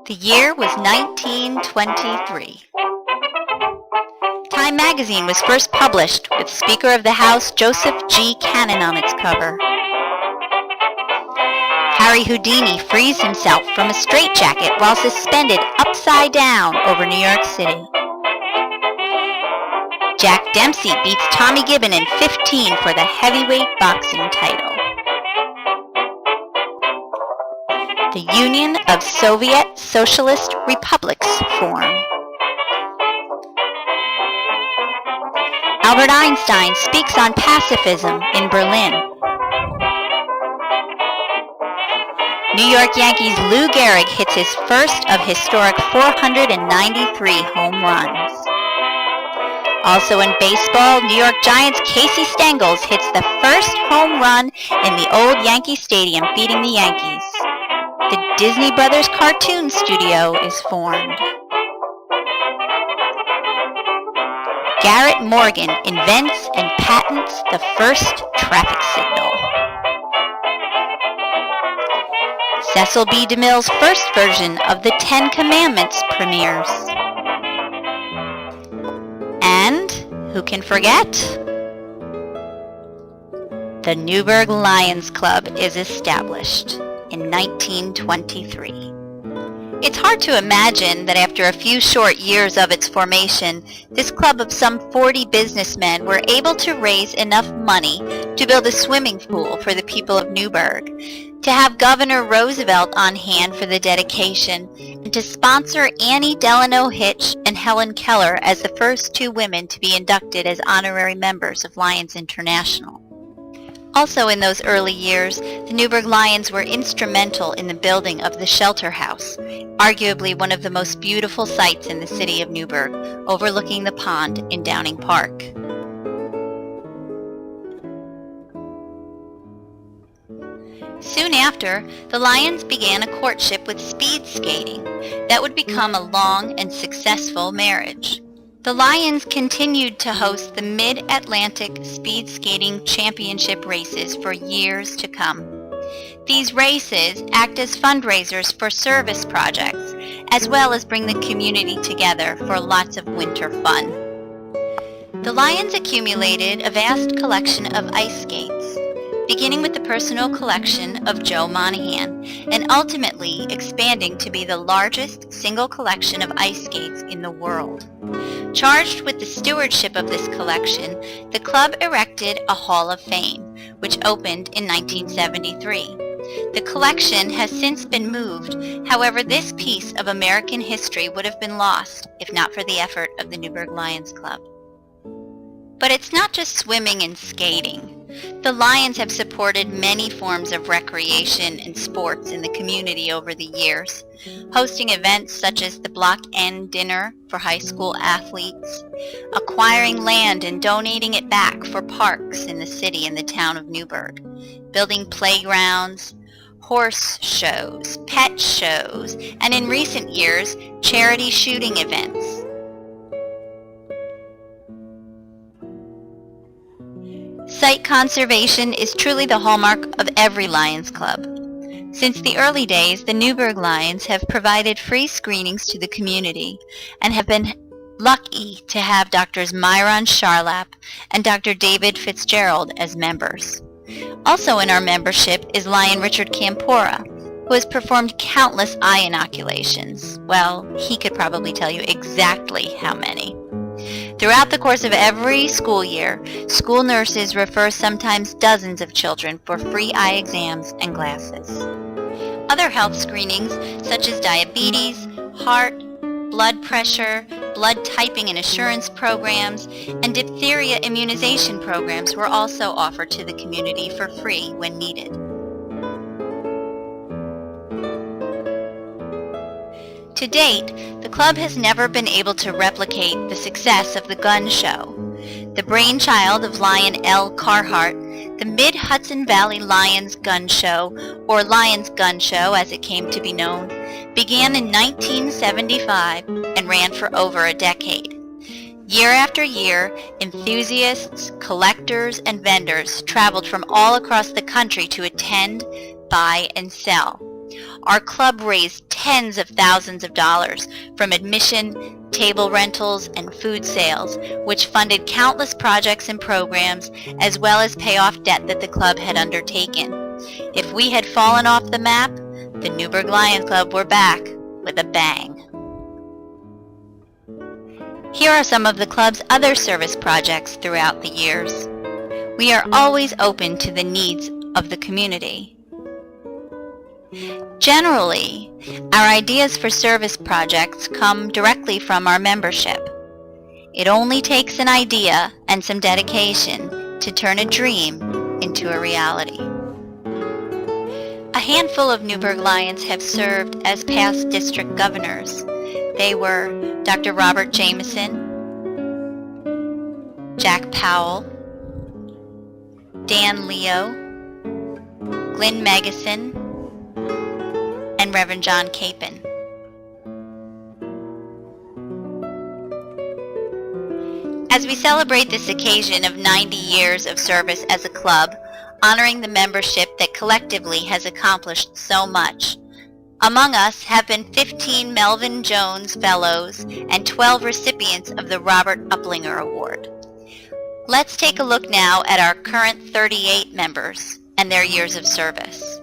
The year was 1923. Time magazine was first published with Speaker of the House Joseph G. Cannon on its cover. Harry Houdini frees himself from a straitjacket while suspended upside down over New York City. Jack Dempsey beats Tommy Gibbon in 15 for the heavyweight boxing title. The Union of Soviet Socialist Republics form. Albert Einstein speaks on pacifism in Berlin. New York Yankees Lou Gehrig hits his first of historic 493 home runs. Also in baseball, New York Giants Casey Stengels hits the first home run in the old Yankee Stadium, beating the Yankees. The Disney Brothers Cartoon Studio is formed. Garrett Morgan invents and patents the first traffic signal. Cecil B. DeMille's first version of the Ten Commandments premieres. And, who can forget? The Newburgh Lions Club is established in 1923. It's hard to imagine that after a few short years of its formation, this club of some 40 businessmen were able to raise enough money to build a swimming pool for the people of Newburgh, to have Governor Roosevelt on hand for the dedication, and to sponsor Annie Delano Hitch and Helen Keller as the first two women to be inducted as honorary members of Lions International. Also in those early years, the Newburgh Lions were instrumental in the building of the Shelter House, arguably one of the most beautiful sights in the city of Newburgh, overlooking the pond in Downing Park. Soon after, the Lions began a courtship with speed skating that would become a long and successful marriage. The Lions continued to host the Mid-Atlantic Speed Skating Championship races for years to come. These races act as fundraisers for service projects, as well as bring the community together for lots of winter fun. The Lions accumulated a vast collection of ice skates, beginning with the personal collection of Joe Monahan, and ultimately expanding to be the largest single collection of ice skates in the world. Charged with the stewardship of this collection, the club erected a Hall of Fame, which opened in 1973. The collection has since been moved. However, this piece of American history would have been lost if not for the effort of the Newburgh Lions Club. But it's not just swimming and skating. The Lions have supported many forms of recreation and sports in the community over the years, hosting events such as the Block N Dinner for high school athletes, acquiring land and donating it back for parks in the city and the town of Newburgh, building playgrounds, horse shows, pet shows, and in recent years, charity shooting events. Site conservation is truly the hallmark of every Lions Club. Since the early days, the Newburgh Lions have provided free screenings to the community and have been lucky to have Drs. Myron Charlap and Dr. David Fitzgerald as members. Also in our membership is Lion Richard Campora, who has performed countless eye inoculations. Well, he could probably tell you exactly how many. Throughout the course of every school year, school nurses refer sometimes dozens of children for free eye exams and glasses. Other health screenings, such as diabetes, heart, blood pressure, blood typing and assurance programs, and diphtheria immunization programs were also offered to the community for free when needed. To date, the club has never been able to replicate the success of the gun show. The brainchild of Lion L. Carhart, the Mid-Hudson Valley Lions Gun Show, or Lions Gun Show as it came to be known, began in 1975 and ran for over a decade. Year after year, enthusiasts, collectors, and vendors traveled from all across the country to attend, buy, and sell. Our club raised tens of thousands of dollars from admission, table rentals, and food sales, which funded countless projects and programs, as well as pay off debt that the club had undertaken. If we had fallen off the map, the Newburgh Lions Club were back with a bang. Here are some of the club's other service projects throughout the years. We are always open to the needs of the community. Generally, our ideas for service projects come directly from our membership. It only takes an idea and some dedication to turn a dream into a reality. A handful of Newburgh Lions have served as past district governors. They were Dr. Robert Jameson, Jack Powell, Dan Leo, Glenn Magison, and Reverend John Capon. As we celebrate this occasion of 90 years of service as a club, honoring the membership that collectively has accomplished so much, among us have been 15 Melvin Jones Fellows and 12 recipients of the Robert Uplinger Award. Let's take a look now at our current 38 members and their years of service.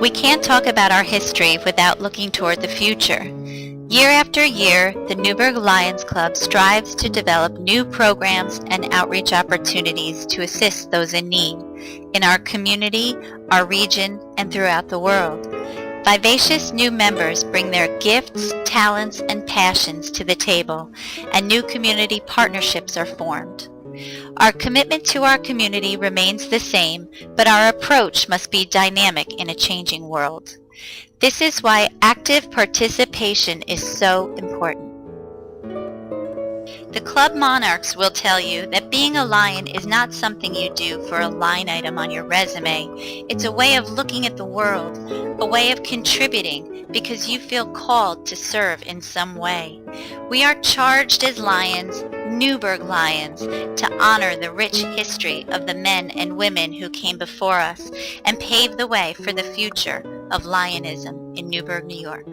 We can't talk about our history without looking toward the future. Year after year, the Newburgh Lions Club strives to develop new programs and outreach opportunities to assist those in need in our community, our region, and throughout the world. Vivacious new members bring their gifts, talents, and passions to the table, and new community partnerships are formed. Our commitment to our community remains the same, but our approach must be dynamic in a changing world. This is why active participation is so important. The club monarchs will tell you that being a lion is not something you do for a line item on your resume. It's a way of looking at the world, a way of contributing because you feel called to serve in some way. We are charged as lions, Newburgh Lions, to honor the rich history of the men and women who came before us and pave the way for the future of Lionism in Newburgh, New York.